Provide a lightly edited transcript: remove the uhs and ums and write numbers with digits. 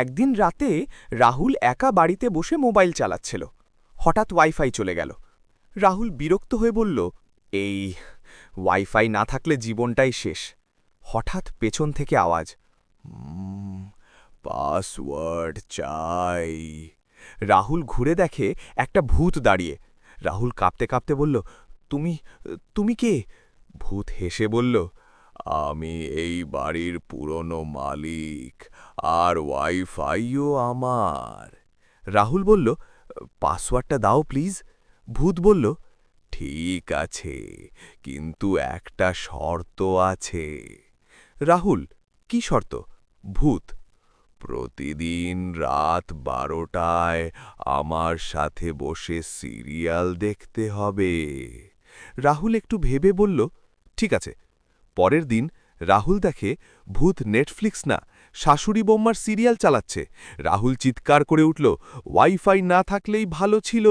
একদিন রাতে রাহুল একা বাড়িতে বসে মোবাইল চালাচ্ছিল। হঠাৎ ওয়াইফাই চলে গেল। রাহুল বিরক্ত হয়ে বলল, এই ওয়াইফাই না থাকলে জীবনটাই শেষ। হঠাৎ পেছন থেকে আওয়াজ, পাসওয়ার্ড চাই। রাহুল ঘুরে দেখে একটা ভূত দাঁড়িয়ে। রাহুল কাঁপতে কাঁপতে বলল, তুমি তুমি কে? ভূত হেসে বলল, আমি এই বাড়ির পুরনো মালিক, আর ওয়াইফাইও আমার। রাহুল বলল, পাসওয়ার্ডটা দাও প্লিজ। ভূত বলল, ঠিক আছে, কিন্তু একটা শর্ত আছে। রাহুল, কি শর্ত? ভূত, প্রতিদিন রাত 12টায় আমার সাথে বসে সিরিয়াল দেখতে হবে। রাহুল একটু ভেবে বলল, ঠিক আছে। পরের দিন রাহুল দেখে ভূত নেটফ্লিক্স না, শাশুড়ি বৌম্মার সিরিয়াল চালাচ্ছে। রাহুল চিৎকার করে উঠল, ওয়াইফাই না থাকলেই ভালো ছিল।